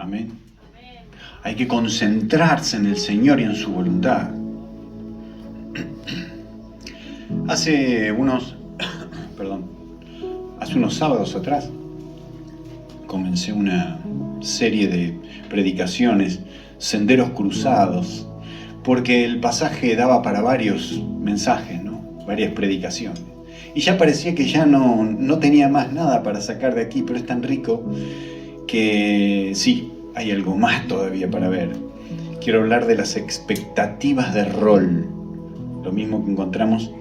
Amén. Hay que concentrarse en el Señor y en su voluntad. Hace unos sábados atrás comencé una serie de predicaciones, senderos cruzados, porque el pasaje daba para varios mensajes, ¿no? Varias predicaciones. Y ya parecía que ya no tenía más nada para sacar de aquí, pero es tan rico que sí, hay algo más todavía para ver. Quiero hablar de las expectativas de rol, lo mismo que encontramos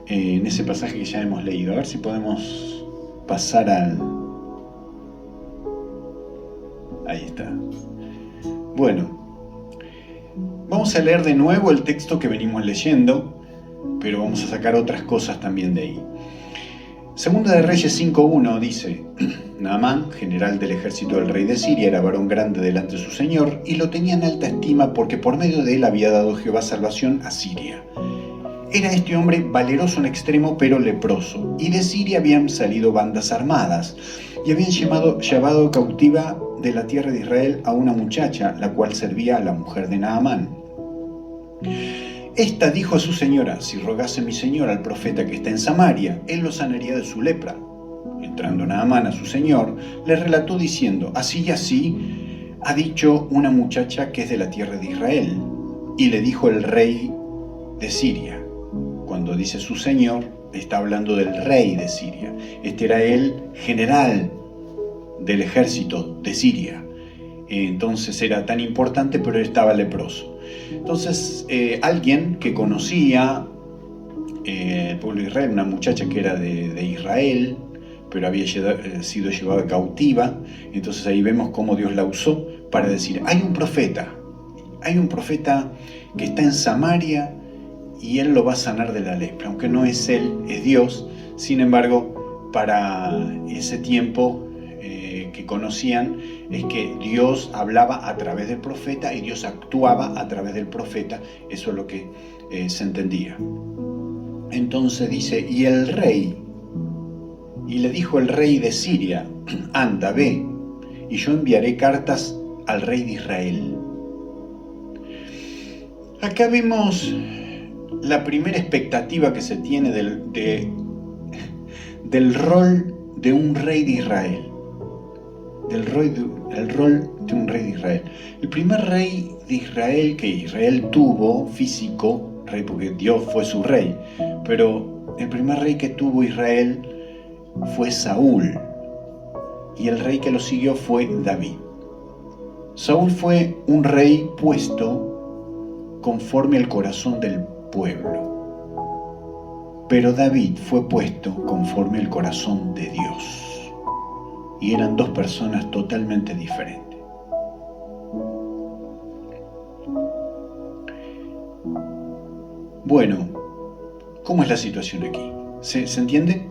en ese pasaje que ya hemos leído. A ver si podemos pasar al... Ahí está. Bueno, vamos a leer de nuevo el texto que venimos leyendo, pero vamos a sacar otras cosas también de ahí. Segunda de Reyes 5.1 dice: Naamán, general del ejército del rey de Siria, era varón grande delante de su señor, y lo tenía en alta estima porque por medio de él había dado Jehová salvación a Siria. Era este hombre valeroso en extremo, pero leproso, y de Siria habían salido bandas armadas, y habían llevado cautiva de la tierra de Israel a una muchacha, la cual servía a la mujer de Naamán. Esta dijo a su señora: si rogase mi señor al profeta que está en Samaria, él lo sanaría de su lepra. Entrando Naamán a su señor, le relató diciendo: así y así ha dicho una muchacha que es de la tierra de Israel. Y le dijo el rey de Siria. Cuando dice su señor, está hablando del rey de Siria. Este era el general del ejército de Siria. Entonces era tan importante, pero estaba leproso. Entonces alguien que conocía el pueblo de Israel, una muchacha que era de Israel, pero había sido llevada cautiva, entonces ahí vemos cómo Dios la usó para decir: hay un profeta que está en Samaria y él lo va a sanar de la lepra, aunque no es él, es Dios. Sin embargo, para ese tiempo que conocían, es que Dios hablaba a través del profeta y Dios actuaba a través del profeta. Eso es lo que se entendía. Entonces dice: y le dijo el rey de Siria: anda, ve, y yo enviaré cartas al rey de Israel. Acá vemos la primera expectativa que se tiene del rol de un rey de Israel. El rol de un rey de Israel. El primer rey de Israel que Israel tuvo, físico, rey porque Dios fue su rey, pero el primer rey que tuvo Israel fue Saúl, y el rey que lo siguió fue David. Saúl fue un rey puesto conforme al corazón del pueblo, pero David fue puesto conforme al corazón de Dios. Y eran dos personas totalmente diferentes. Bueno, ¿cómo es la situación aquí? ¿Se entiende?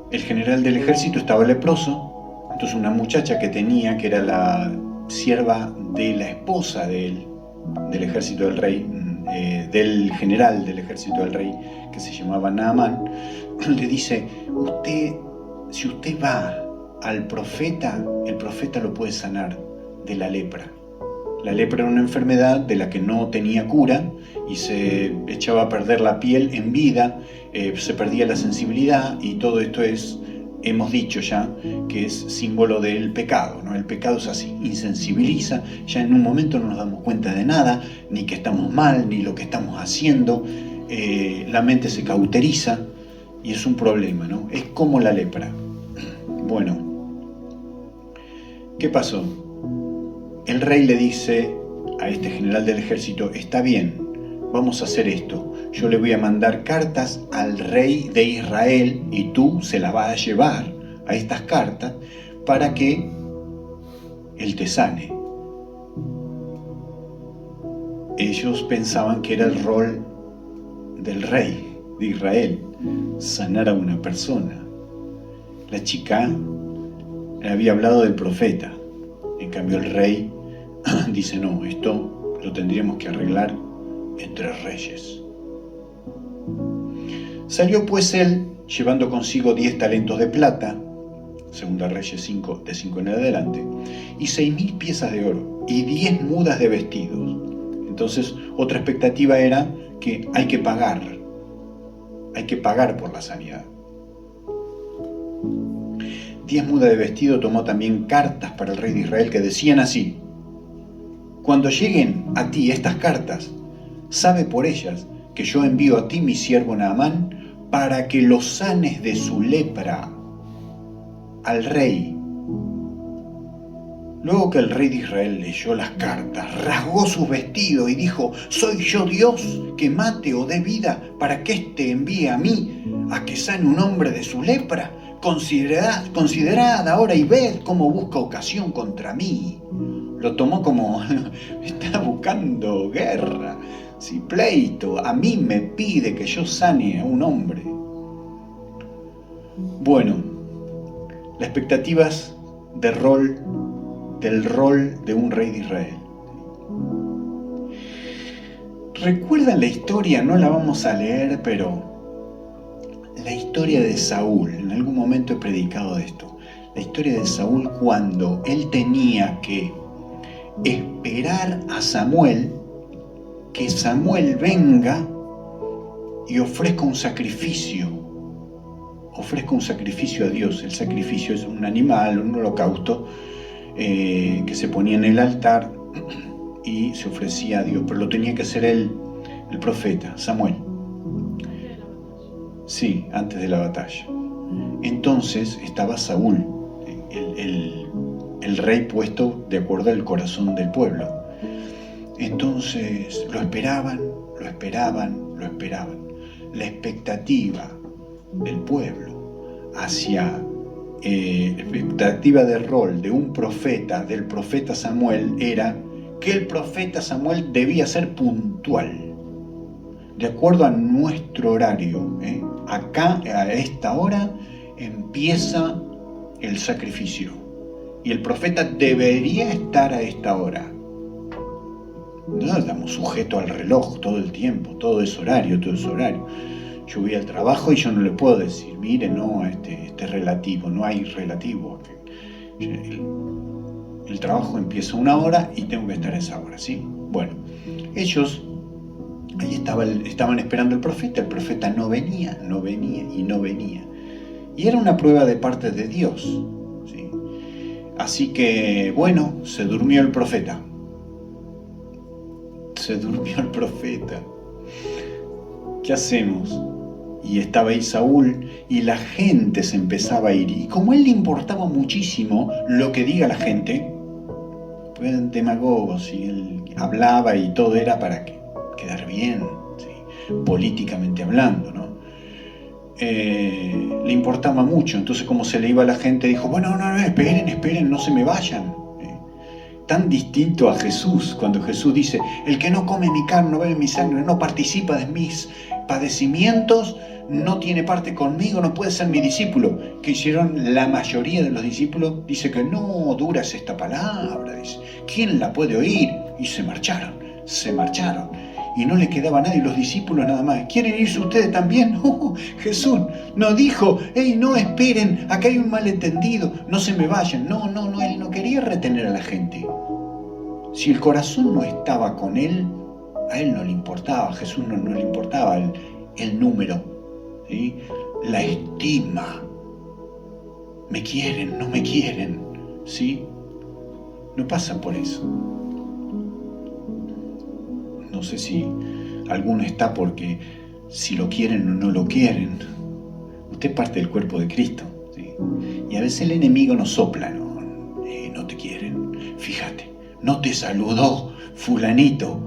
El general del ejército estaba leproso, entonces una muchacha que tenía, que era la sierva de la esposa del ejército del rey, del general del ejército del rey, que se llamaba Naamán, le dice: si usted va al profeta, el profeta lo puede sanar de la lepra. La lepra era una enfermedad de la que no tenía cura y se echaba a perder la piel en vida, se perdía la sensibilidad, y todo esto hemos dicho ya, que es símbolo del pecado, ¿no? El pecado es así, insensibiliza, ya en un momento no nos damos cuenta de nada, ni que estamos mal, ni lo que estamos haciendo, la mente se cauteriza y es un problema, ¿no? Es como la lepra. Bueno, ¿qué pasó? El rey le dice a este general del ejército: está bien, vamos a hacer esto. Yo le voy a mandar cartas al rey de Israel y tú se las vas a llevar a estas cartas para que él te sane. Ellos pensaban que era el rol del rey de Israel, sanar a una persona. La chica había hablado del profeta. En cambio el rey dice: no, esto lo tendríamos que arreglar entre reyes. Salió pues él, llevando consigo 10 talentos de plata, Segunda Reyes 5, de 5 en adelante, y 6.000 piezas de oro, y 10 mudas de vestidos. Entonces, otra expectativa era que hay que pagar por la sanidad. 10 mudas de vestido. Tomó también cartas para el rey de Israel que decían así: cuando lleguen a ti estas cartas, sabe por ellas que yo envío a ti mi siervo Naamán para que lo sanes de su lepra al rey. Luego que el rey de Israel leyó las cartas, rasgó sus vestidos y dijo: ¿soy yo Dios que mate o dé vida para que éste envíe a mí a que sane un hombre de su lepra? Considerad ahora y ved cómo busca ocasión contra mí. Lo tomó como está buscando guerra, sí, pleito. A mí me pide que yo sane a un hombre. Bueno, las expectativas del rol de un rey de Israel. ¿Recuerdan la historia? No la vamos a leer, pero la historia de Saúl. En algún momento he predicado de esto. La historia de Saúl cuando él tenía que esperar a Samuel, que Samuel venga y ofrezca un sacrificio a Dios. El sacrificio es un animal, un holocausto que se ponía en el altar y se ofrecía a Dios, pero lo tenía que hacer el profeta, Samuel. Sí, antes de la batalla. Entonces estaba Saúl, el rey puesto de acuerdo al corazón del pueblo. Entonces lo esperaban. La expectativa del pueblo hacia la expectativa de rol de un profeta, del profeta Samuel, era que el profeta Samuel debía ser puntual, de acuerdo a nuestro horario. Acá, a esta hora, empieza el sacrificio y el profeta debería estar a esta hora. No estamos sujetos al reloj todo el tiempo, todo es horario. Yo voy al trabajo y yo no le puedo decir, mire, no, este es relativo, no hay relativo. El trabajo empieza a una hora y tengo que estar a esa hora, ¿sí? Bueno, ellos ahí estaban esperando al profeta. El profeta no venía. Y era una prueba de parte de Dios, ¿sí? Así que, bueno, se durmió el profeta. ¿Qué hacemos? Y estaba ahí Saúl y la gente se empezaba a ir. Y como a él le importaba muchísimo lo que diga la gente, pues eran demagogos y él hablaba y todo era para quedar bien, ¿sí? Políticamente hablando, ¿no? Le importaba mucho. Entonces, como se le iba a la gente, dijo: bueno, no, esperen, no se me vayan. Tan distinto a Jesús, cuando Jesús dice: el que no come mi carne, no bebe mi sangre, no participa de mis padecimientos, no tiene parte conmigo, no puede ser mi discípulo. ¿Qué hicieron la mayoría de los discípulos? Dice que no, dura es esta palabra, dice. ¿Quién la puede oír? Y se marcharon. Y no le quedaba nadie, los discípulos nada más. ¿Quieren irse ustedes también? No, Jesús no dijo: hey, no esperen, acá hay un malentendido, no se me vayan. No, él no quería retener a la gente. Si el corazón no estaba con él, a él no le importaba, a Jesús no le importaba el número, ¿sí? La estima. ¿Me quieren? ¿No me quieren? ¿Sí? No pasa por eso. No sé si alguno está porque si lo quieren o no lo quieren. Usted es parte del cuerpo de Cristo, ¿sí? Y a veces el enemigo nos sopla, no te quieren. Fíjate, no te saludó fulanito,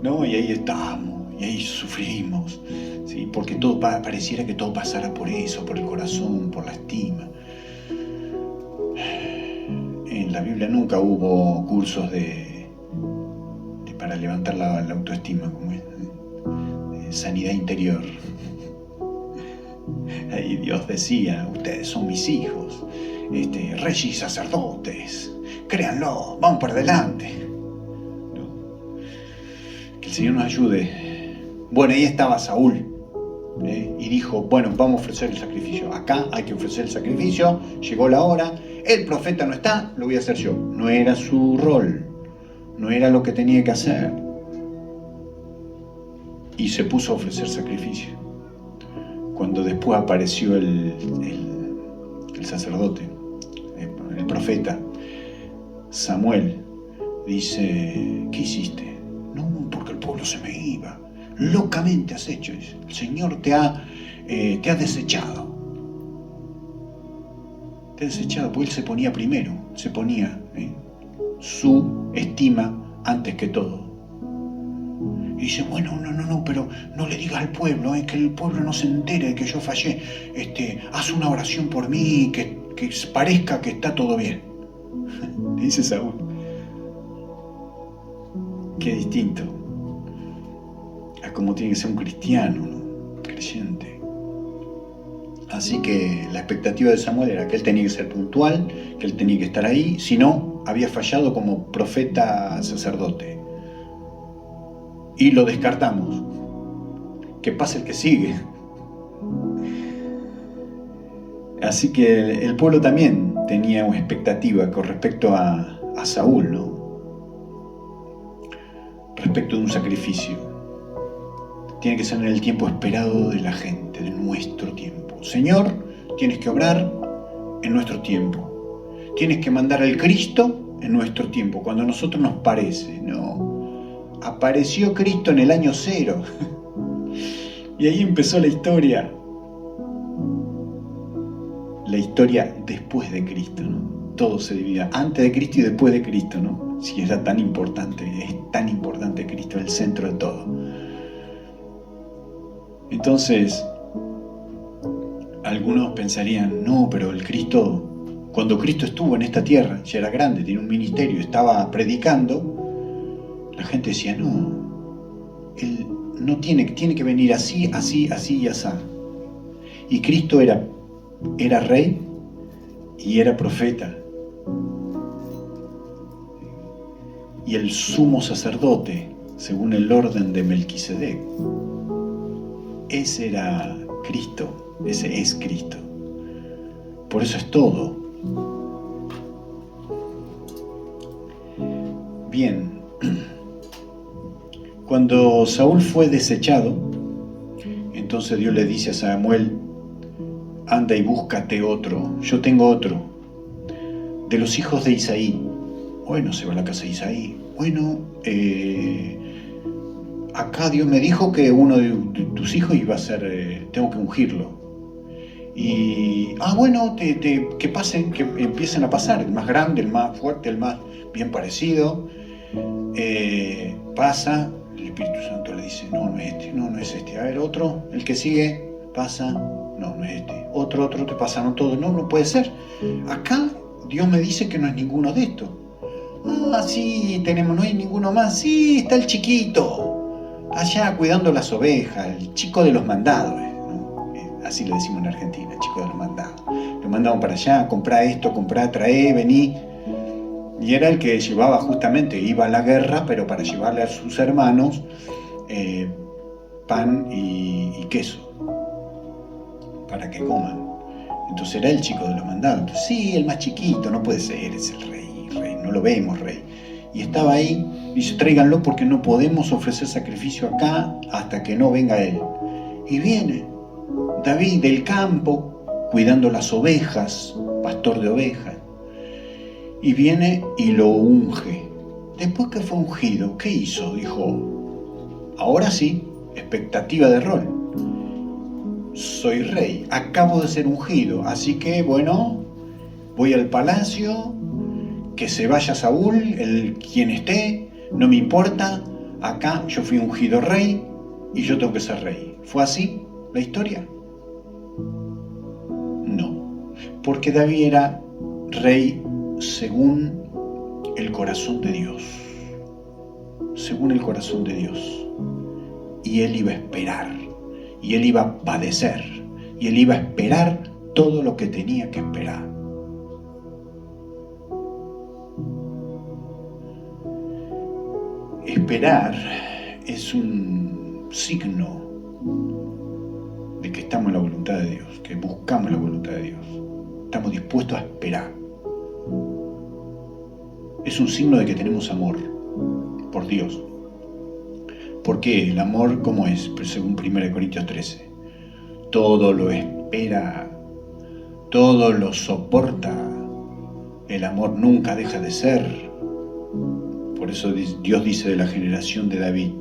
¿no? Y ahí estamos, y ahí sufrimos, ¿sí? Porque todo pareciera que todo pasara por eso, por el corazón, por la estima. En la Biblia nunca hubo cursos para levantar la autoestima, como es, de sanidad interior. Ahí Dios decía: ustedes son mis hijos, reyes y sacerdotes, créanlo, vamos para adelante, ¿no? Que el Señor nos ayude. Bueno, ahí estaba Saúl, y dijo, bueno, vamos a ofrecer el sacrificio. Acá hay que ofrecer el sacrificio, llegó la hora, el profeta no está, lo voy a hacer yo. No era su rol, no era lo que tenía que hacer. Y se puso a ofrecer sacrificio. Cuando después apareció el sacerdote, el profeta, Samuel, dice, ¿qué hiciste? No, porque el pueblo se me iba. Locamente has hecho eso. El Señor te ha desechado. Te ha desechado, porque Él se ponía primero, se ponía su estima antes que todo. Y dice, bueno, no, pero no le digas al pueblo, que el pueblo no se entere de que yo fallé. Haz una oración por mí, que parezca que está todo bien. Le dice Saúl. Qué distinto a cómo tiene que ser un cristiano, ¿no? Creyente. Así que la expectativa de Samuel era que él tenía que ser puntual, que él tenía que estar ahí, si no, había fallado como profeta sacerdote. Y lo descartamos. Que pase el que sigue. Así que el pueblo también tenía una expectativa con respecto a Saúl, ¿no? Respecto de un sacrificio. Tiene que ser en el tiempo esperado de la gente, de nuestro tiempo. Señor, tienes que obrar en nuestro tiempo. Tienes que mandar al Cristo en nuestro tiempo, cuando a nosotros nos parece, ¿no? Apareció Cristo en el año 0. Y ahí empezó la historia. La historia después de Cristo, ¿no? Todo se divide antes de Cristo y después de Cristo, ¿no? Si era tan importante, es tan importante Cristo, el centro de todo. Entonces, algunos pensarían, no, pero el Cristo, cuando Cristo estuvo en esta tierra, ya era grande, tenía un ministerio, estaba predicando, la gente decía, no, Él no tiene que venir así y así. Y Cristo era rey y era profeta. Y el sumo sacerdote, según el orden de Melquisedec. Ese era Cristo, ese es Cristo. Por eso es todo. Bien. Cuando Saúl fue desechado, entonces Dios le dice a Samuel, anda y búscate otro, yo tengo otro, de los hijos de Isaí. Bueno, se va a la casa de Isaí. Bueno, acá Dios me dijo que uno de tus hijos iba a ser, tengo que ungirlo. Y, bueno, que pasen, que empiecen a pasar, el más grande, el más fuerte, el más bien parecido, pasa. El Espíritu Santo le dice, no es este, no es este. A ver, otro, el que sigue, pasa, no es este. Otro, te pasaron todos, no puede ser. Acá Dios me dice que no es ninguno de estos. Sí, no hay ninguno más. Sí, está el chiquito, allá cuidando las ovejas, el chico de los mandados, ¿no? Así lo decimos en Argentina, el chico de los mandados. Lo mandaban para allá, comprá esto, traé, vení. Y era el que llevaba justamente, iba a la guerra, pero para llevarle a sus hermanos pan y queso, para que coman. Entonces era el chico de los mandados. Entonces, sí, el más chiquito, no puede ser, es el rey, no lo vemos rey. Y estaba ahí, dice, tráiganlo porque no podemos ofrecer sacrificio acá hasta que no venga él. Y viene David del campo, cuidando las ovejas, pastor de ovejas. Y viene y lo unge. Después que fue ungido, ¿qué hizo? Dijo, ahora sí, expectativa de rol. Soy rey, acabo de ser ungido, así que bueno, voy al palacio, que se vaya Saúl, quien esté, no me importa, acá yo fui ungido rey y yo tengo que ser rey. ¿Fue así la historia? No, porque David era rey según el corazón de Dios, según el corazón de Dios. Y él iba a esperar, y él iba a padecer, y él iba a esperar todo lo que tenía que esperar. Esperar es un signo de que estamos en la voluntad de Dios, que buscamos la voluntad de Dios. Estamos dispuestos a esperar. Es un signo de que tenemos amor por Dios. ¿Por qué? El amor, ¿cómo es? Pues según 1 Corintios 13. Todo lo espera, todo lo soporta. El amor nunca deja de ser. Por eso Dios dice de la generación de David,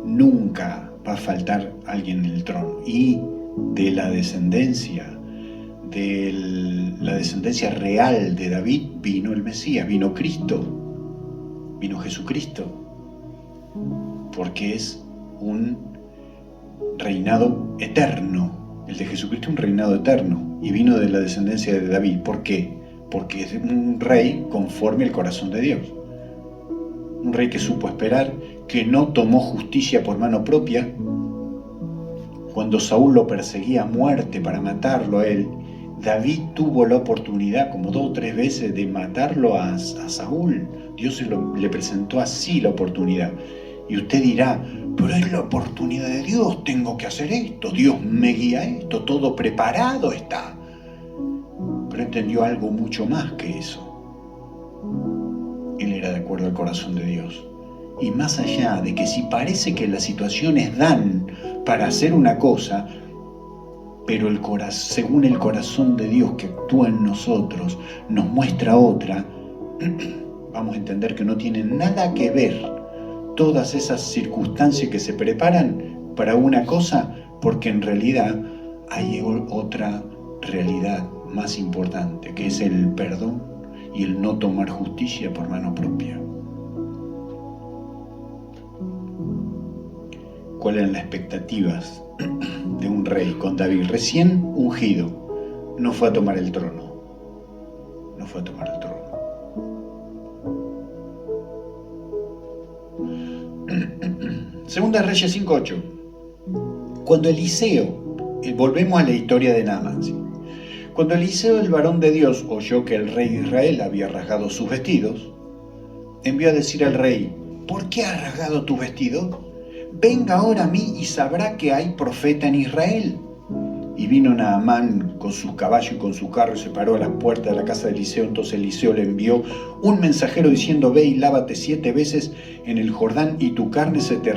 nunca va a faltar alguien en el trono. Y de la descendencia real de David vino el Mesías, vino Cristo, vino Jesucristo, porque es un reinado eterno. El de Jesucristo es un reinado eterno y vino de la descendencia de David. ¿Por qué? Porque es un rey conforme al corazón de Dios. Un rey que supo esperar, que no tomó justicia por mano propia. Cuando Saúl lo perseguía a muerte para matarlo a él, David tuvo la oportunidad como 2 o 3 veces de matarlo a Saúl. Dios le presentó así la oportunidad. Y usted dirá, pero es la oportunidad de Dios, tengo que hacer esto, Dios me guía a esto, todo preparado está. Pero entendió algo mucho más que eso. Él era de acuerdo al corazón de Dios. Y más allá de que si parece que las situaciones dan para hacer una cosa, pero según el corazón de Dios que actúa en nosotros, nos muestra otra, vamos a entender que no tienen nada que ver todas esas circunstancias que se preparan para una cosa, porque en realidad hay otra realidad más importante, que es el perdón y el no tomar justicia por mano propia. ¿Cuáles eran las expectativas de un rey con David recién ungido? No fue a tomar el trono. No fue a tomar el trono. Segunda Reyes 5:8. Cuando Eliseo, volvemos a la historia de Naamán, ¿sí? Cuando Eliseo, el varón de Dios, oyó que el rey de Israel había rasgado sus vestidos, envió a decir al rey, ¿por qué has rasgado tu vestido? Venga ahora a mí y sabrá que hay profeta en Israel. Y vino Naamán con su caballo y con su carro y se paró a la puerta de la casa de Eliseo. Entonces Eliseo le envió un mensajero diciendo, ve y lávate 7 veces en el Jordán y tu carne se te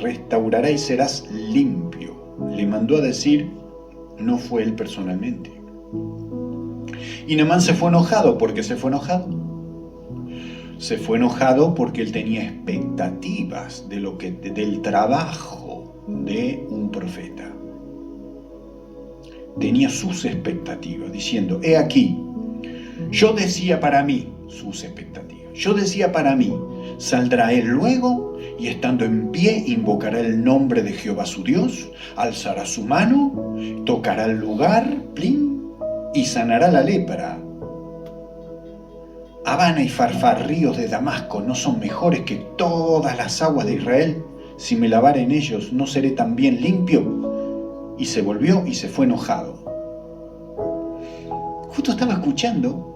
restaurará y serás limpio. Le mandó a decir, no fue él personalmente. Y Naamán se fue enojado. ¿Por qué se fue enojado? Se fue enojado porque él tenía expectativas del trabajo de un profeta. Tenía sus expectativas, diciendo, he aquí, yo decía para mí, sus expectativas, yo decía para mí, saldrá él luego y estando en pie invocará el nombre de Jehová su Dios, alzará su mano, tocará el lugar, plin, y sanará la lepra. Habana y Farfar, ríos de Damasco, ¿no son mejores que todas las aguas de Israel? Si me lavare en ellos, ¿no seré también limpio? Y se volvió y se fue enojado. Justo estaba escuchando,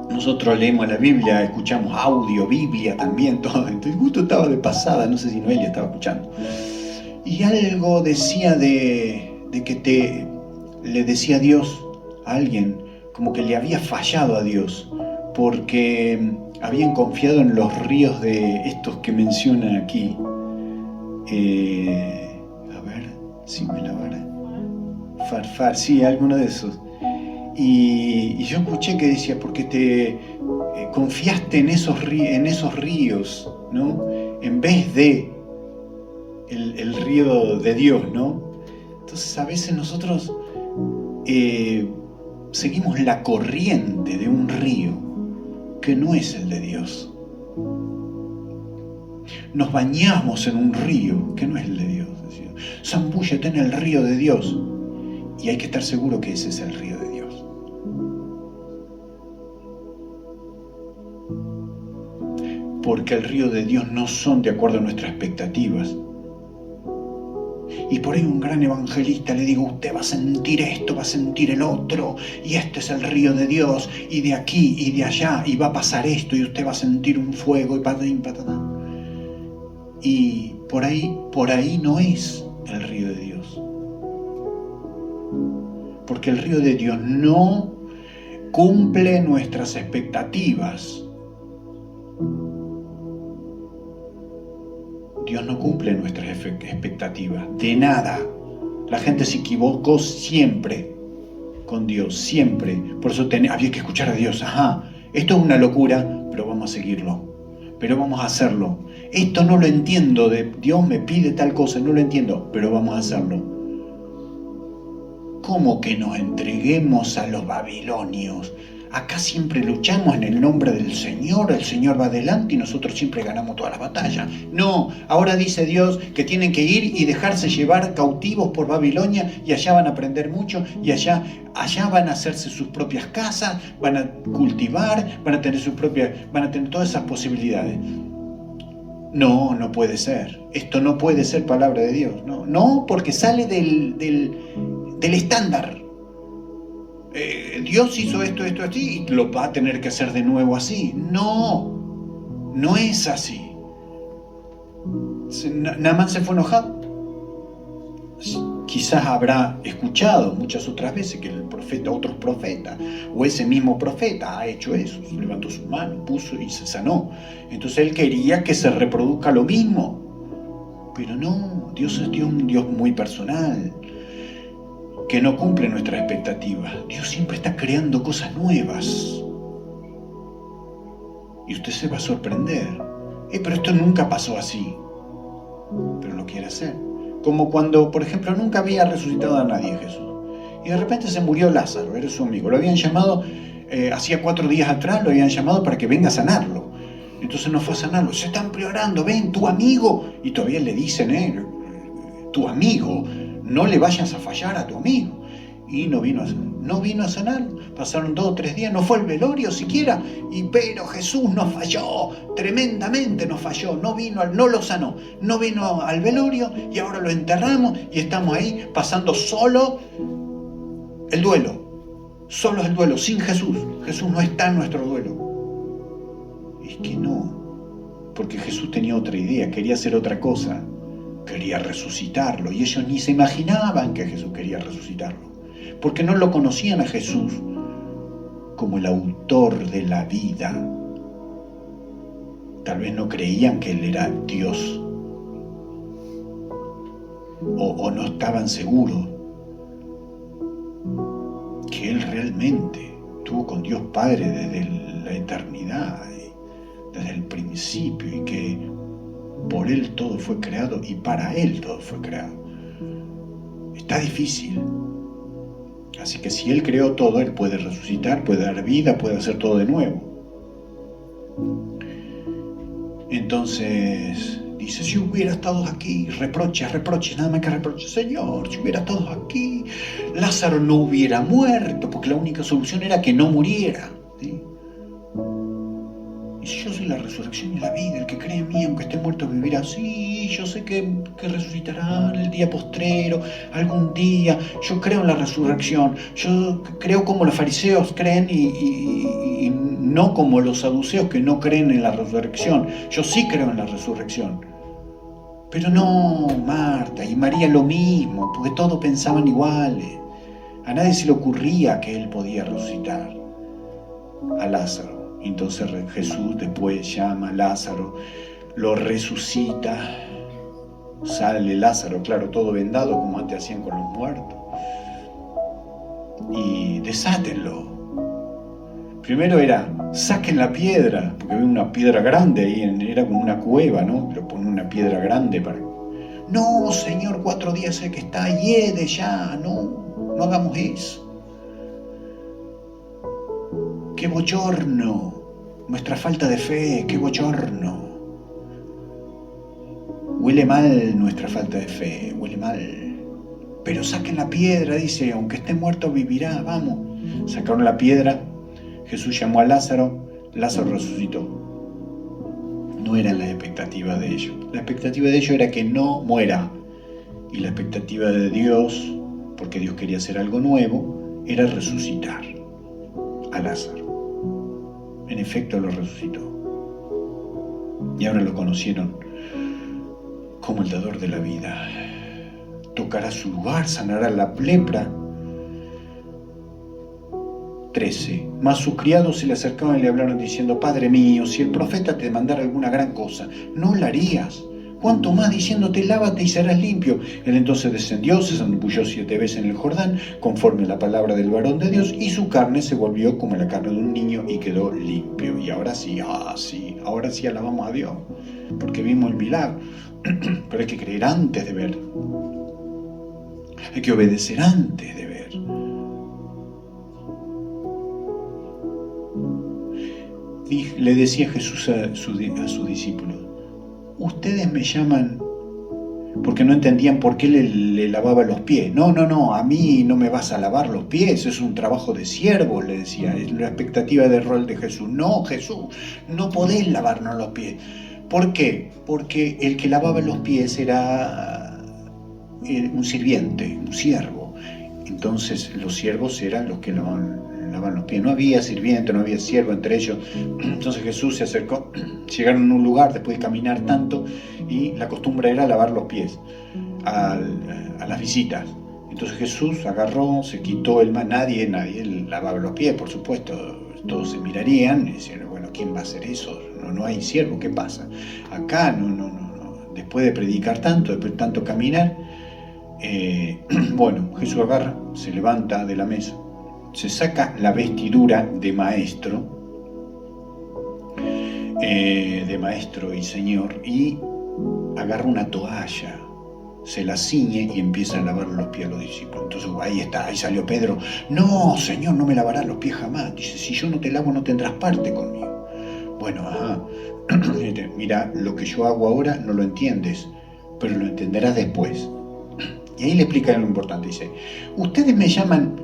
nosotros leemos la Biblia, escuchamos audio, Biblia también, todo. Entonces justo estaba de pasada, no sé si Noelia estaba escuchando. Y algo decía de que le decía a Dios, a alguien, como que le había fallado a Dios, porque habían confiado en los ríos de estos que mencionan aquí. Si me lavara. Farfar, sí, alguno de esos. Y yo escuché que decía, porque te confiaste en esos ríos, ¿no? En vez de el río de Dios, ¿no? Entonces a veces nosotros seguimos la corriente de un río que no es el de Dios. Nos bañamos en un río que no es el de Dios. Zambúllete en el río de Dios. Y hay que estar seguro que ese es el río de Dios. Porque el río de Dios no son de acuerdo a nuestras expectativas. Y por ahí un gran evangelista le digo, usted va a sentir esto, va a sentir el otro, y este es el río de Dios, y de aquí y de allá, y va a pasar esto, y usted va a sentir un fuego, y patín, patatán. Y por ahí no es el río de Dios. porque el río de Dios no cumple nuestras expectativas. Dios no cumple nuestras expectativas, de nada. La gente se equivocó siempre con Dios, siempre. Por eso había que escuchar a Dios. Esto es una locura, pero vamos a seguirlo. Pero vamos a hacerlo. Esto no lo entiendo, Dios me pide tal cosa, no lo entiendo, pero vamos a hacerlo. ¿Cómo que nos entreguemos a los babilonios? Acá siempre luchamos en el nombre del Señor, el Señor va adelante y nosotros siempre ganamos todas las batallas. No, ahora dice Dios que tienen que ir y dejarse llevar cautivos por Babilonia y allá van a aprender mucho y allá van a hacerse sus propias casas, van a cultivar, van a tener todas esas posibilidades. No, no puede ser. Esto no puede ser palabra de Dios. No, porque sale del estándar. Dios hizo esto así y lo va a tener que hacer de nuevo así. No es así. Naamán se fue enojado. Quizás habrá escuchado muchas otras veces que otros profetas, o ese mismo profeta ha hecho eso, levantó su mano, puso y se sanó. Entonces él quería que se reproduzca lo mismo. Pero no, Dios es un Dios muy personal, que no cumple nuestras expectativas. Dios siempre está creando cosas nuevas. Y usted se va a sorprender. Pero esto nunca pasó así. Pero lo quiere hacer. Como cuando, por ejemplo, nunca había resucitado a nadie Jesús. Y de repente se murió Lázaro, era su amigo. Lo habían llamado, hacía 4 días atrás, lo habían llamado para que venga a sanarlo. Entonces no fue a sanarlo. Se están preorando, ven, tu amigo. Y todavía le dicen, tu amigo. No le vayas a fallar a tu amigo. Y no vino a sanar. Pasaron 2 o 3 días, no fue al velorio siquiera. Pero Jesús nos falló, tremendamente nos falló. No lo sanó. No vino al velorio y ahora lo enterramos y estamos ahí pasando solo el duelo. Solo el duelo, sin Jesús. Jesús no está en nuestro duelo. Y es que no. Porque Jesús tenía otra idea, quería hacer otra cosa. Quería resucitarlo y ellos ni se imaginaban que Jesús quería resucitarlo, porque no lo conocían a Jesús como el autor de la vida. Tal vez no creían que Él era Dios, o no estaban seguros que Él realmente estuvo con Dios Padre desde la eternidad, desde el principio, y que por Él todo fue creado y para Él todo fue creado. Está difícil. Así que si Él creó todo, Él puede resucitar, puede dar vida, puede hacer todo de nuevo. Entonces dice, si hubiera estado aquí, reproches, nada más que reproches. Señor, si hubiera estado aquí, Lázaro no hubiera muerto, porque la única solución era que no muriera. ¿Sí? Yo soy la resurrección y la vida, el que cree en mí, aunque esté muerto, vivirá. Sí, yo sé que resucitará en el día postrero, algún día. Yo creo en la resurrección. Yo creo como los fariseos creen y no como los saduceos que no creen en la resurrección. Yo sí creo en la resurrección. Pero no, Marta y María lo mismo, porque todos pensaban iguales. A nadie se le ocurría que Él podía resucitar a Lázaro. Entonces Jesús después llama a Lázaro, lo resucita, sale Lázaro, claro, todo vendado como antes hacían con los muertos, y desátenlo. Primero era, saquen la piedra, porque había una piedra grande ahí, era como una cueva, ¿no? Pero ponen una piedra grande para... No, Señor, 4 días sé que está, hiede ya, no hagamos eso. ¡Qué bochorno! Nuestra falta de fe, qué bochorno. Huele mal nuestra falta de fe, huele mal. Pero saquen la piedra, dice, aunque esté muerto vivirá, vamos. Sacaron la piedra, Jesús llamó a Lázaro, Lázaro resucitó. No eran las expectativas de ellos. La expectativa de ellos era que no muera. Y la expectativa de Dios, porque Dios quería hacer algo nuevo, era resucitar a Lázaro. En efecto lo resucitó. Y ahora lo conocieron como el dador de la vida. Tocará su lugar, sanará la lepra. 13. Mas sus criados se le acercaban y le hablaron diciendo: Padre mío, si el profeta te mandara alguna gran cosa, ¿no la harías? Cuanto más diciéndote: lávate y serás limpio. Él entonces descendió, se zambulló 7 veces en el Jordán, conforme a la palabra del varón de Dios, y su carne se volvió como la carne de un niño y quedó limpio. Y ahora sí, ahora sí alabamos a Dios, porque vimos el milagro. Pero hay que creer antes de ver. Hay que obedecer antes de ver. Le decía Jesús a sus discípulos: ustedes me llaman, porque no entendían por qué le lavaba los pies. No, a mí no me vas a lavar los pies, es un trabajo de siervo, le decía. Es la expectativa de rol de Jesús. No, Jesús, no podés lavarnos los pies. ¿Por qué? Porque el que lavaba los pies era un sirviente, un siervo. Entonces los siervos eran los que lavaban los pies. No había sirviente, no había siervo entre ellos. Entonces Jesús se acercó, llegaron a un lugar después de caminar tanto, y la costumbre era lavar los pies a las visitas. Entonces Jesús agarró, se quitó el manto. Nadie lavaba los pies, por supuesto. Todos se mirarían y decían: bueno, ¿quién va a hacer eso? No hay siervo, ¿qué pasa? Acá no. Después de predicar tanto, después de tanto caminar, bueno, Jesús agarra, se levanta de la mesa, se saca la vestidura de maestro y señor, y agarra una toalla, se la ciñe y empieza a lavar los pies a los discípulos. Entonces ahí salió Pedro: no, Señor, no me lavarás los pies jamás. Dice: si yo no te lavo, no tendrás parte conmigo. Bueno, mira, lo que yo hago ahora no lo entiendes, pero lo entenderás después. Y ahí le explica lo importante. Dice: ustedes me llaman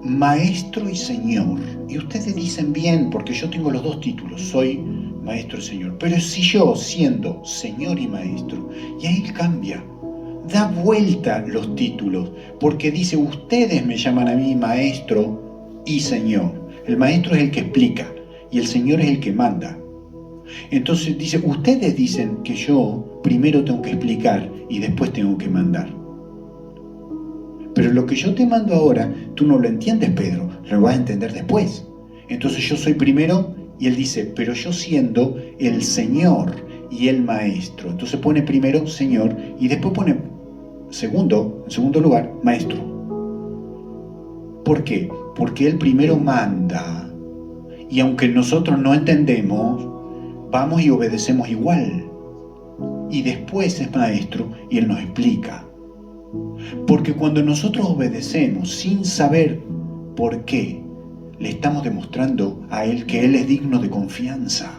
maestro y señor, y ustedes dicen bien, porque yo tengo los dos títulos, soy maestro y señor. Pero si yo, siendo señor y maestro, y ahí cambia, da vuelta los títulos, porque dice: ustedes me llaman a mí maestro y señor. El maestro es el que explica y el señor es el que manda. Entonces dice: ustedes dicen que yo primero tengo que explicar y después tengo que mandar. Pero lo que yo te mando ahora, tú no lo entiendes, Pedro, lo vas a entender después. Entonces yo soy primero, y él dice: pero yo siendo el Señor y el Maestro. Entonces pone primero Señor y después pone en segundo lugar, Maestro. ¿Por qué? Porque él primero manda, y aunque nosotros no entendemos, vamos y obedecemos igual. Y después es Maestro y él nos explica. Porque cuando nosotros obedecemos sin saber por qué, le estamos demostrando a él que él es digno de confianza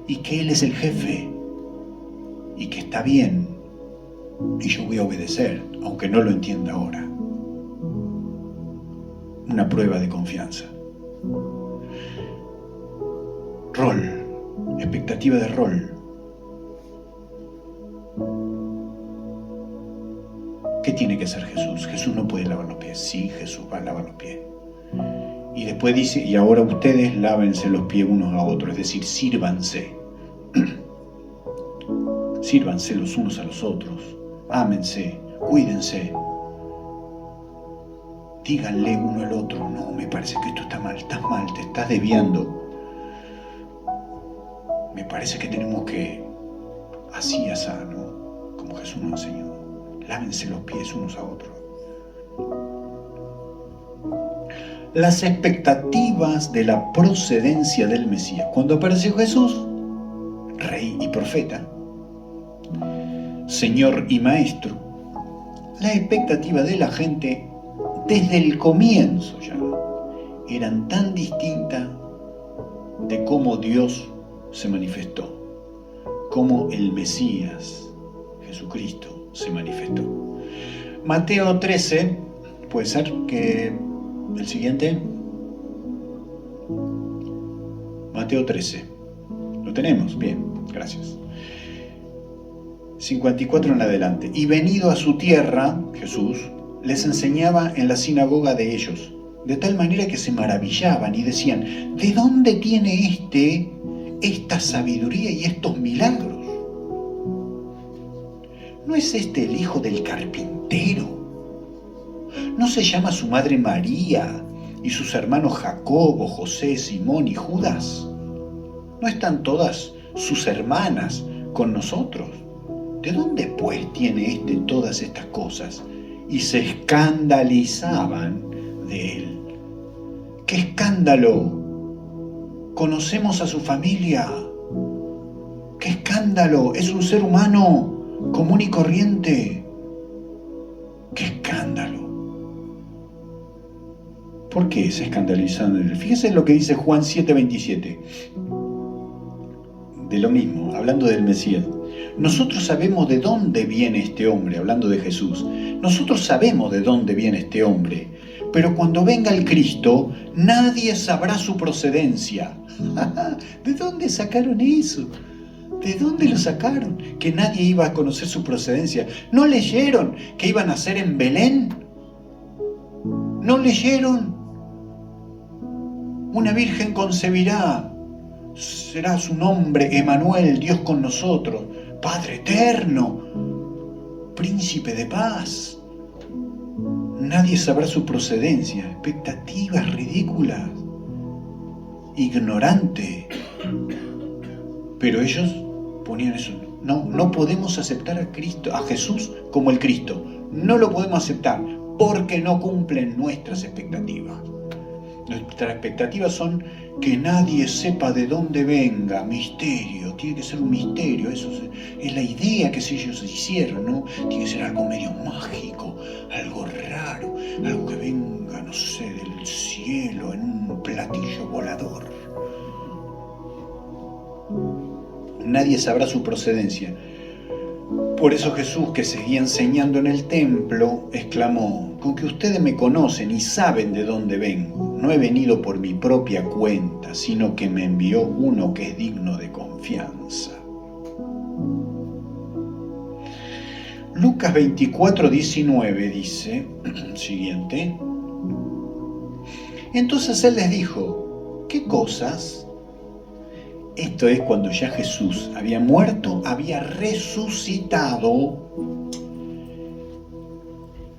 y que él es el jefe y que está bien, y yo voy a obedecer aunque no lo entienda ahora. Una prueba de confianza. Rol, expectativa de rol. ¿Qué tiene que hacer Jesús? Jesús no puede lavar los pies. Sí, Jesús va a lavar los pies. Y después dice: y ahora ustedes lávense los pies unos a otros, es decir, sírvanse. Sírvanse los unos a los otros. Ámense, cuídense. Díganle uno al otro: no, me parece que esto está mal, estás mal, te estás desviando. Me parece que tenemos que, así, ¿no? Como Jesús nos enseñó. Lávense los pies unos a otros. Las expectativas de la procedencia del Mesías. Cuando apareció Jesús, rey y profeta, señor y maestro, la expectativa de la gente desde el comienzo ya eran tan distintas de cómo Dios se manifestó, cómo el Mesías, Jesucristo, se manifestó. Mateo 13, puede ser que el siguiente. Mateo 13. ¿Lo tenemos? Bien, gracias. 54 en adelante. Y venido a su tierra, Jesús les enseñaba en la sinagoga de ellos, de tal manera que se maravillaban y decían: ¿de dónde tiene esta sabiduría y estos milagros? ¿No es este el hijo del carpintero? ¿No se llama su madre María y sus hermanos Jacobo, José, Simón y Judas? ¿No están todas sus hermanas con nosotros? ¿De dónde pues tiene éste todas estas cosas? Y se escandalizaban de él. ¡Qué escándalo! Conocemos a su familia. ¡Qué escándalo! Es un ser humano común y corriente. ¡Qué escándalo! ¿Por qué se escandalizan de él? Fíjense lo que dice Juan 7:27. De lo mismo, hablando del Mesías. Nosotros sabemos de dónde viene este hombre, hablando de Jesús. Nosotros sabemos de dónde viene este hombre, pero cuando venga el Cristo, nadie sabrá su procedencia. ¿De dónde sacaron eso? ¿De dónde lo sacaron? Que nadie iba a conocer su procedencia. ¿No leyeron que iban a nacer en Belén? ¿No leyeron? Una virgen concebirá. Será su nombre Emanuel, Dios con nosotros, Padre eterno, Príncipe de paz. Nadie sabrá su procedencia. Expectativas ridículas, ignorante. Pero ellos ponían eso. No podemos aceptar a Cristo, a Jesús como el Cristo. No lo podemos aceptar porque no cumplen nuestras expectativas. Nuestras expectativas son que nadie sepa de dónde venga, misterio, tiene que ser un misterio, eso es la idea que ellos hicieron, ¿no? Tiene que ser algo medio mágico, algo raro, algo que venga, no sé, del cielo en un platillo volador. Nadie sabrá su procedencia. Por eso Jesús, que seguía enseñando en el templo, exclamó: con que ustedes me conocen y saben de dónde vengo, no he venido por mi propia cuenta, sino que me envió uno que es digno de confianza. Lucas 24:19 dice, siguiente: entonces él les dijo, ¿qué cosas? Esto es cuando ya Jesús había muerto, había resucitado,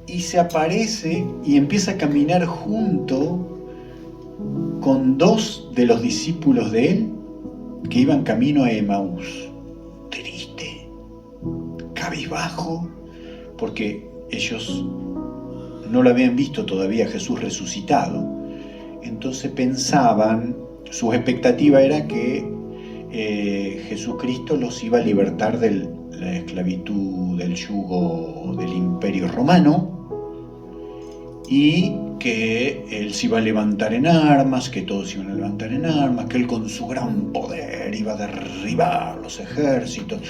y se aparece y empieza a caminar junto con dos de los discípulos de él que iban camino a Emaús. Triste, cabizbajo, porque ellos no lo habían visto todavía Jesús resucitado. Entonces pensaban, su expectativa era que Jesucristo los iba a libertar de la esclavitud, del yugo del Imperio Romano, y que él se iba a levantar en armas, que todos iban a levantar en armas, que él con su gran poder iba a derribar los ejércitos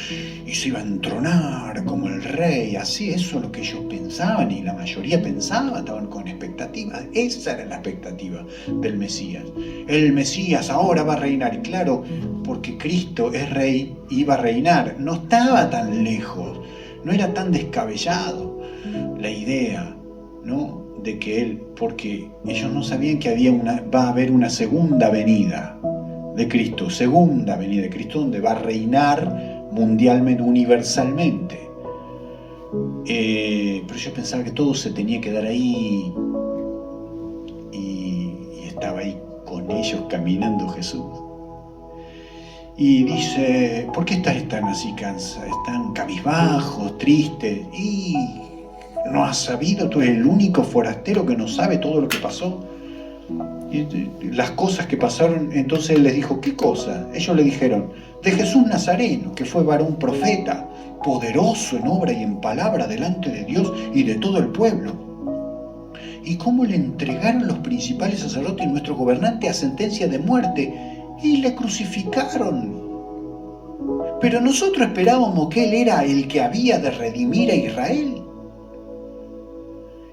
y se iba a entronar como el rey. Así, eso es lo que ellos pensaban, y la mayoría pensaba, estaban con expectativas. Esa era la expectativa del Mesías. El Mesías ahora va a reinar, y claro, porque Cristo es rey, iba a reinar. No estaba tan lejos, no era tan descabellado la idea, ¿no?, de que él, porque ellos no sabían que va a haber una segunda venida de Cristo, segunda venida de Cristo, donde va a reinar mundialmente, universalmente. Pero yo pensaba que todo se tenía que dar ahí, y estaba ahí con ellos caminando Jesús. Y dice, ¿por qué están así cansados? Están cabizbajos, tristes. Y no has sabido, tú eres el único forastero que no sabe todo lo que pasó. Y las cosas que pasaron. Entonces él les dijo, ¿qué cosa? Ellos le dijeron, de Jesús Nazareno, que fue varón profeta, poderoso en obra y en palabra delante de Dios y de todo el pueblo. Y cómo le entregaron los principales sacerdotes y nuestro gobernante a sentencia de muerte, y le crucificaron. Pero nosotros esperábamos que él era el que había de redimir a Israel.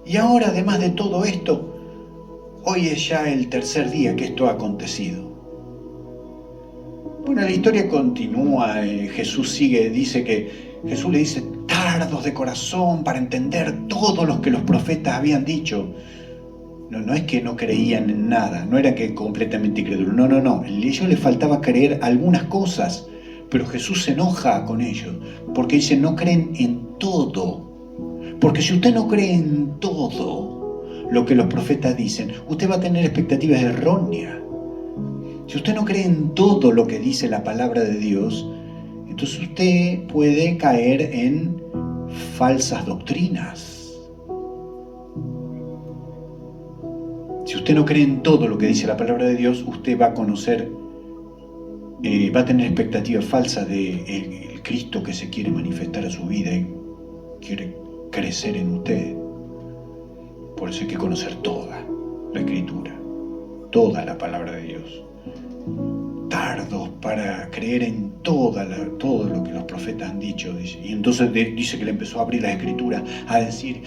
Y ahora, además de todo esto, hoy es ya el tercer día que esto ha acontecido. Bueno, la historia continúa. Jesús dice que Jesús le dice, tardos de corazón para entender todo lo que los profetas habían dicho. No es que no creían en nada, no era que completamente incrédulos, no. A ellos les faltaba creer algunas cosas, pero Jesús se enoja con ellos, porque dice, no creen en todo. Porque si usted no cree en todo, lo que los profetas dicen, usted va a tener expectativas erróneas. Si usted no cree en todo lo que dice la palabra de Dios, entonces usted puede caer en falsas doctrinas. Si usted no cree en todo lo que dice la palabra de Dios, usted va a conocer, va a tener expectativas falsas de el Cristo que se quiere manifestar a su vida y quiere crecer en usted. Por eso hay que conocer toda la Escritura, toda la palabra de Dios. Tardos para creer en todo lo que los profetas han dicho, dice. Y entonces dice que le empezó a abrir la Escritura, a decir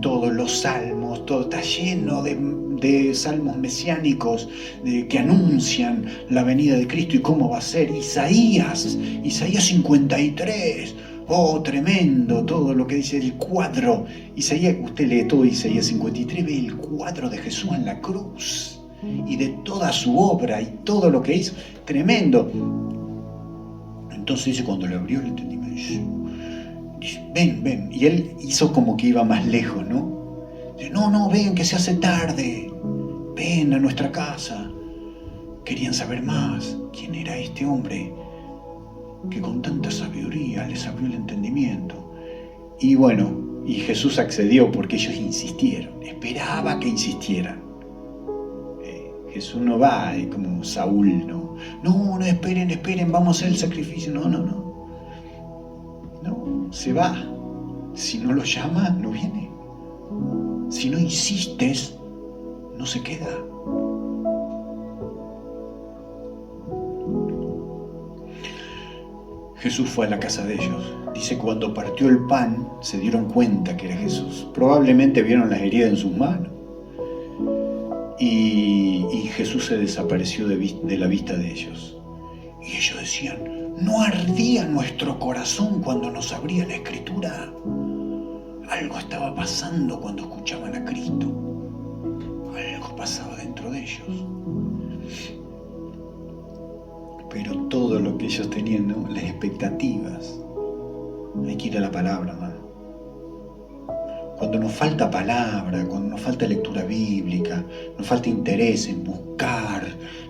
todos los salmos, todo está lleno de salmos mesiánicos que anuncian la venida de Cristo y cómo va a ser. Isaías 53, oh, tremendo todo lo que dice el cuadro. Isaías, usted lee todo Isaías 53, ve el cuadro de Jesús en la cruz y de toda su obra y todo lo que hizo, tremendo. Entonces dice, cuando le abrió el entendimiento, dice, ven, y él hizo como que iba más lejos, ¿no? Dice, no, ven, que se hace tarde, ven a nuestra casa. Querían saber más, quién era este hombre que con tanta sabiduría les abrió el entendimiento. Y bueno, y Jesús accedió porque ellos insistieron, esperaba que insistieran. Jesús no va como Saúl, no, esperen, vamos a hacer el sacrificio, no, se va. Si no lo llama, no viene. Si no insistes, no se queda. Jesús fue a la casa de ellos. Dice, cuando partió el pan, se dieron cuenta que era Jesús. Probablemente vieron las heridas en sus manos. Y Jesús se desapareció de la vista de ellos. Y ellos decían, ¿no ardía nuestro corazón cuando nos abría la Escritura? Algo estaba pasando cuando escuchaban a Cristo. Algo pasaba dentro de ellos. Pero todo lo que ellos tenían, ¿no? Las expectativas. Hay que ir a la palabra, hermano. Cuando nos falta palabra, cuando nos falta lectura bíblica, nos falta interés en buscar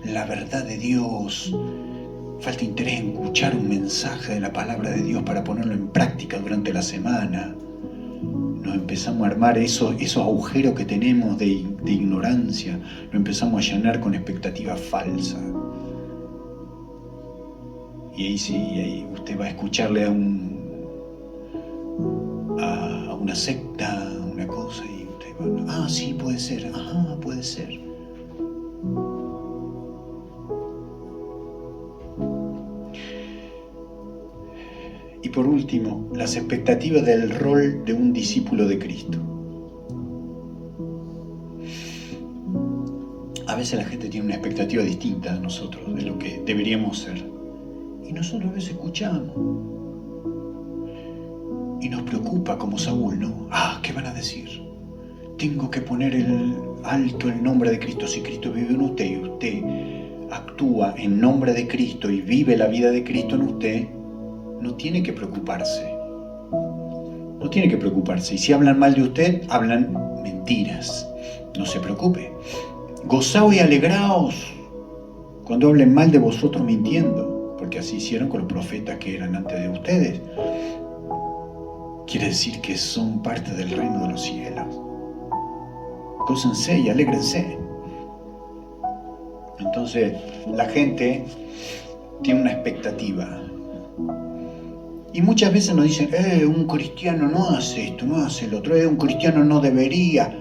la verdad de Dios, falta interés en escuchar un mensaje de la palabra de Dios para ponerlo en práctica durante la semana, nos empezamos a armar esos agujeros que tenemos de ignorancia, lo empezamos a llenar con expectativas falsas. Y ahí sí, ahí usted va a escucharle a una secta, una cosa, y usted va, sí, puede ser, puede ser. Y por último, las expectativas del rol de un discípulo de Cristo. A veces la gente tiene una expectativa distinta de nosotros, de lo que deberíamos ser. Y nosotros a veces escuchamos. Y nos preocupa como Saúl, ¿no? ¿Qué van a decir? Tengo que poner alto el nombre de Cristo. Si Cristo vive en usted y usted actúa en nombre de Cristo y vive la vida de Cristo en usted, no tiene que preocuparse. No tiene que preocuparse. Y si hablan mal de usted, hablan mentiras. No se preocupe. Gozaos y alegraos cuando hablen mal de vosotros mintiendo, porque así hicieron con los profetas que eran antes de ustedes. Quiere decir que son parte del reino de los cielos. Gócense y alégrense. Entonces, la gente tiene una expectativa. Y muchas veces nos dicen, un cristiano no hace esto, no hace lo otro, un cristiano no debería.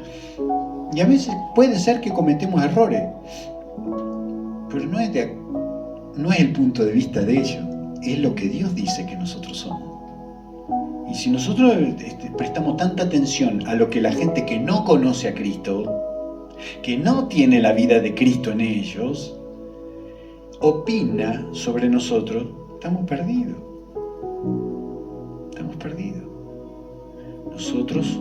Y a veces puede ser que cometemos errores, pero no es el punto de vista de ellos, es lo que Dios dice que nosotros somos. Y si nosotros prestamos tanta atención a lo que la gente que no conoce a Cristo, que no tiene la vida de Cristo en ellos, opina sobre nosotros, estamos perdidos. Estamos perdidos. Nosotros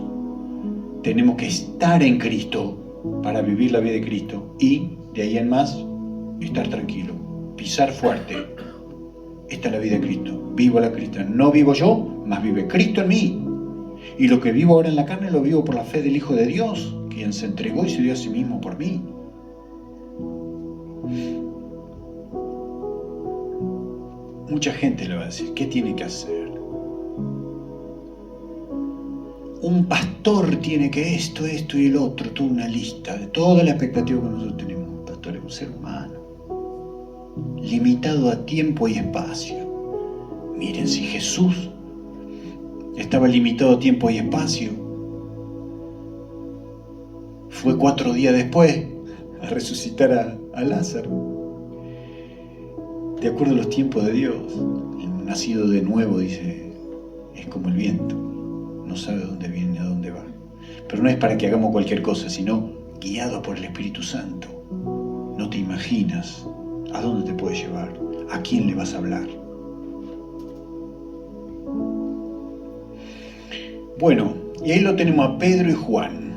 tenemos que estar en Cristo para vivir la vida de Cristo y de ahí en más estar tranquilo, pisar fuerte. Esta es la vida de Cristo. Vivo la cristiana. No vivo yo, mas vive Cristo en mí. Y lo que vivo ahora en la carne lo vivo por la fe del Hijo de Dios, quien se entregó y se dio a sí mismo por mí. Mucha gente le va a decir, ¿qué tiene que hacer? Un pastor tiene que esto y el otro, toda una lista de toda la expectativa que nosotros tenemos. Un pastor es un ser humano, limitado a tiempo y espacio. Miren, si Jesús estaba limitado a tiempo y espacio, fue 4 días después a resucitar a Lázaro. De acuerdo a los tiempos de Dios, el nacido de nuevo, dice, es como el viento, no sabe dónde viene ni a dónde va. Pero no es para que hagamos cualquier cosa, sino guiado por el Espíritu Santo. No te imaginas a dónde te puede llevar, a quién le vas a hablar. Bueno, y ahí lo tenemos a Pedro y Juan.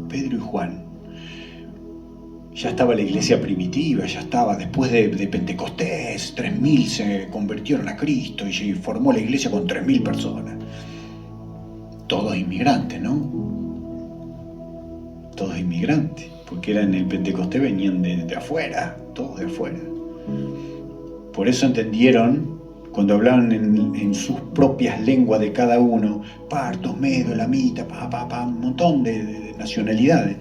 Pedro y Juan. Ya estaba la iglesia primitiva, ya estaba después de Pentecostés, 3.000 se convirtieron a Cristo y formó la iglesia con 3.000 personas. Todos inmigrantes, ¿no? Todos inmigrantes, porque en el Pentecostés venían de afuera, todos de afuera. Por eso entendieron, cuando hablaban en sus propias lenguas de cada uno, partos, medos, lamita, un montón de nacionalidades.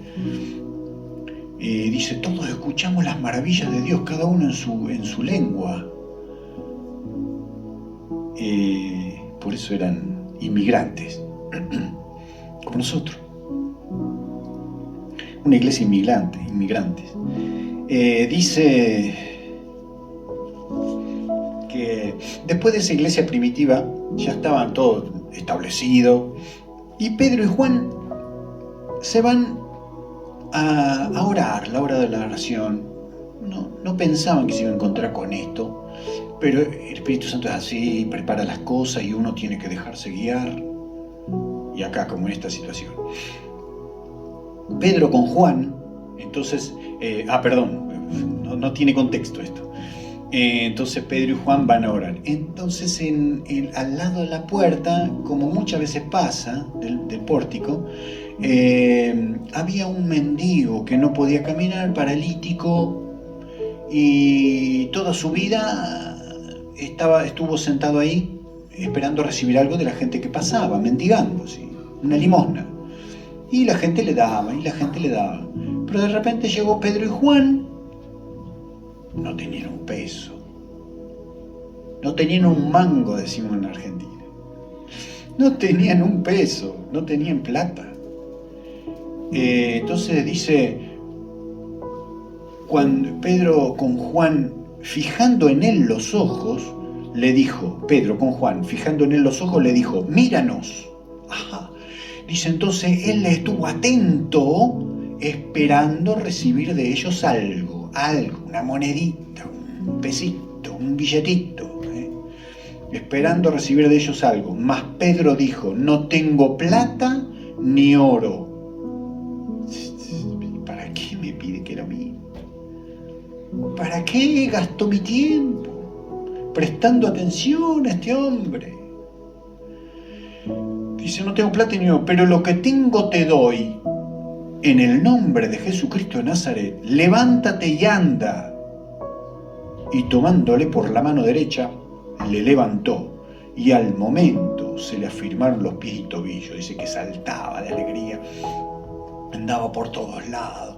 Dice, todos escuchamos las maravillas de Dios, cada uno en su lengua. Por eso eran inmigrantes, como nosotros. Una iglesia inmigrantes. Dice que después de esa iglesia primitiva ya estaban todos establecidos y Pedro y Juan se van a orar, la hora de la oración. No pensaban que se iban a encontrar con esto, pero el Espíritu Santo es así, prepara las cosas y uno tiene que dejarse guiar. Y acá, como en esta situación, Pedro con Juan, entonces, no tiene contexto esto. Entonces Pedro y Juan van a orar. Entonces al lado de la puerta, como muchas veces pasa, del pórtico, había un mendigo que no podía caminar, paralítico, y toda su vida estuvo sentado ahí esperando recibir algo de la gente que pasaba, mendigando, ¿sí? Una limosna. Y la gente le daba, Pero de repente llegó Pedro y Juan, no tenían un peso, no tenían un mango, decimos en Argentina. No tenían un peso, no tenían plata. Entonces dice, cuando Pedro con Juan, fijando en él los ojos, le dijo, Pedro con Juan, fijando en él los ojos, le dijo, míranos. Ajá. Dice, entonces él estuvo atento, esperando recibir de ellos algo, una monedita, un pesito, un billetito, esperando recibir de ellos algo. Mas Pedro dijo, no tengo plata ni oro. ¿Para qué me pide que lo mire? ¿Para qué gastó mi tiempo prestando atención a este hombre? Dice, no tengo plata ni oro, pero lo que tengo te doy. En el nombre de Jesucristo de Nazaret, levántate y anda. Y tomándole por la mano derecha, le levantó, y al momento se le afirmaron los pies y tobillos. Dice que saltaba de alegría, andaba por todos lados,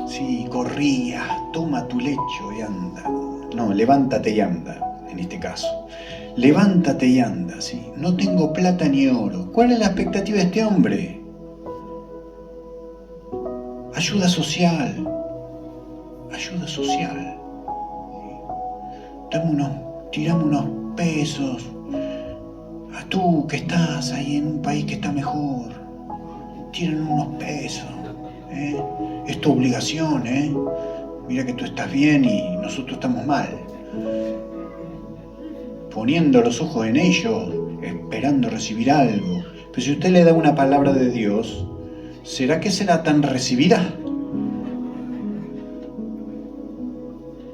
sí, corría, toma tu lecho y anda. No, levántate y anda, en este caso. Levántate y anda, sí. No tengo plata ni oro. ¿Cuál es la expectativa de este hombre? Ayuda social. Tiramos unos pesos. A tú que estás ahí en un país que está mejor, tiran unos pesos. Es tu obligación, Mira que tú estás bien y nosotros estamos mal. Poniendo los ojos en ellos, esperando recibir algo. Pero si usted le da una palabra de Dios, ¿será que será tan recibida?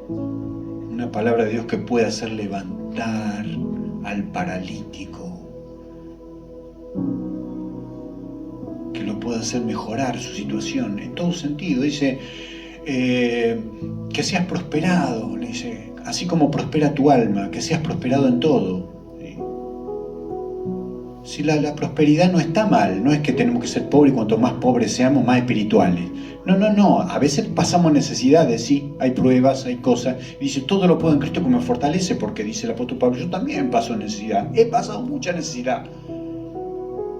Una palabra de Dios que puede hacer levantar al paralítico, que lo pueda hacer mejorar su situación en todo sentido. Dice que seas prosperado, le dice, así como prospera tu alma, que seas prosperado en todo. Si la prosperidad no está mal, no es que tenemos que ser pobres y cuanto más pobres seamos, más espirituales. No, a veces pasamos necesidades, sí, hay pruebas, hay cosas. Y dice, todo lo puedo en Cristo que me fortalece, porque dice el apóstol Pablo, yo también paso necesidad, he pasado mucha necesidad,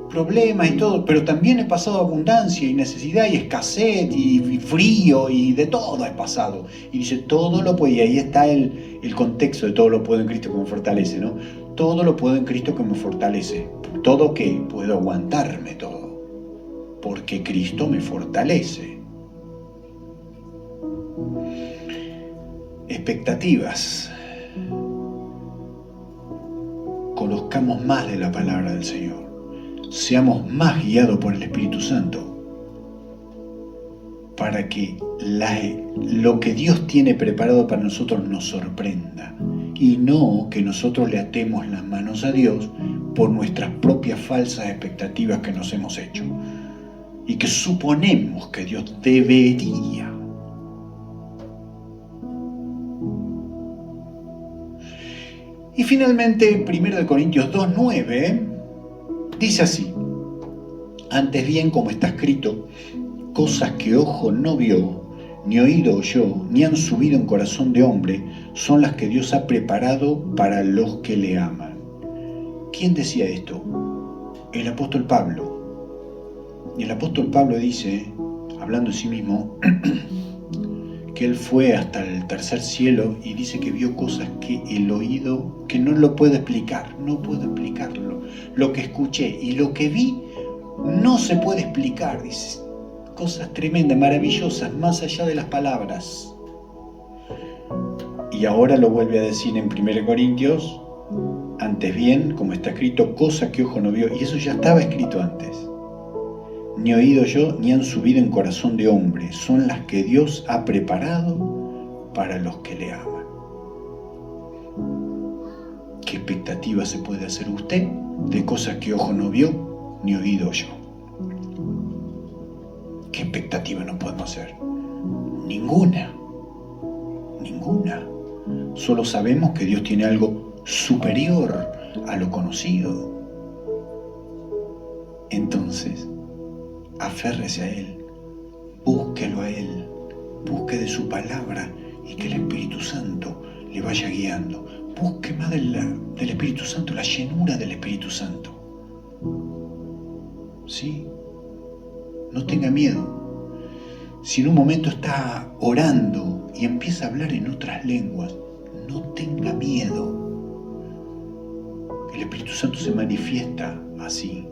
problemas y todo, pero también he pasado abundancia y necesidad y escasez y frío y de todo he pasado. Y dice, todo lo puedo, y ahí está el contexto de todo lo puedo en Cristo que me fortalece, ¿no? Todo lo puedo en Cristo que me fortalece. ¿Todo qué? Puedo aguantarme todo, porque Cristo me fortalece. Expectativas. Conozcamos más de la palabra del Señor. Seamos más guiados por el Espíritu Santo para que lo que Dios tiene preparado para nosotros nos sorprenda y no que nosotros le atemos las manos a Dios por nuestras propias falsas expectativas que nos hemos hecho y que suponemos que Dios debería. Y finalmente, 1 Corintios 2:9 dice así: antes bien, como está escrito, cosas que ojo no vio, ni oído oyó, ni han subido en corazón de hombre, son las que Dios ha preparado para los que le aman. ¿Quién decía esto? El apóstol Pablo. Y el apóstol Pablo dice, hablando de sí mismo, que él fue hasta el tercer cielo y dice que vio cosas que el oído, que no lo puede explicar, no puedo explicarlo. Lo que escuché y lo que vi no se puede explicar, dice, cosas tremendas, maravillosas, más allá de las palabras. Y ahora lo vuelve a decir en 1 Corintios, antes bien, como está escrito, cosas que ojo no vio, y eso ya estaba escrito antes. Ni oído yo, ni han subido en corazón de hombre, son las que Dios ha preparado para los que le aman. ¿Qué expectativa se puede hacer usted de cosas que ojo no vio, ni oído yo? ¿Qué expectativa nos podemos hacer? Ninguna. Solo sabemos que Dios tiene algo superior a lo conocido. Entonces, aférrese a Él, búsquelo a Él, busque de su palabra y que el Espíritu Santo le vaya guiando. Busque más del Espíritu Santo, la llenura del Espíritu Santo. ¿Sí? No tenga miedo. Si en un momento está orando y empieza a hablar en otras lenguas, no tenga miedo. El Espíritu Santo se manifiesta así.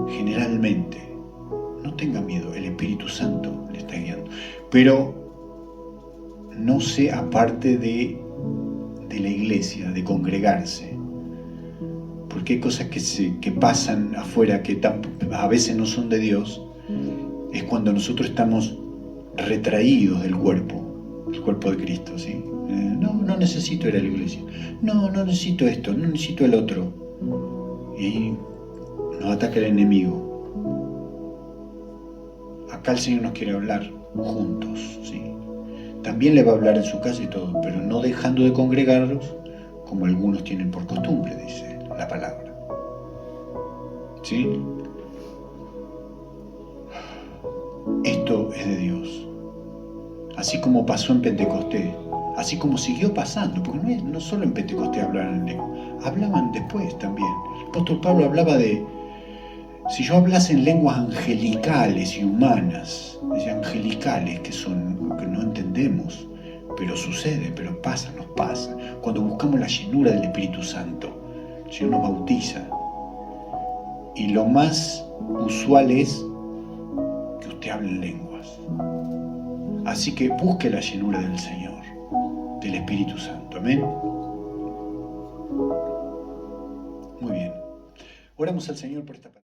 Generalmente, no tenga miedo, el Espíritu Santo le está guiando. Pero no se aparte de la iglesia, de congregarse. Porque hay cosas que pasan afuera que a veces no son de Dios. Es cuando nosotros estamos retraídos del cuerpo de Cristo, ¿sí? No necesito ir a la iglesia, no necesito esto, no necesito el otro. Y ahí nos ataca el enemigo. Acá el Señor nos quiere hablar juntos, ¿sí? También le va a hablar en su casa y todo, pero no dejando de congregarlos como algunos tienen por costumbre, dice la palabra. ¿Sí? Esto es de Dios. Así como pasó en Pentecostés, así como siguió pasando, porque no solo en Pentecostés hablaban en lengua, hablaban después también. El apóstol Pablo hablaba de, si yo hablase en lenguas angelicales y humanas, decía angelicales, que no entendemos, pero sucede, pero pasa, nos pasa. Cuando buscamos la llenura del Espíritu Santo, el Señor nos bautiza. Y lo más usual es que usted hable en lenguas. Así que busque la llenura del Señor, del Espíritu Santo. Amén. Muy bien. Oramos al Señor por esta palabra.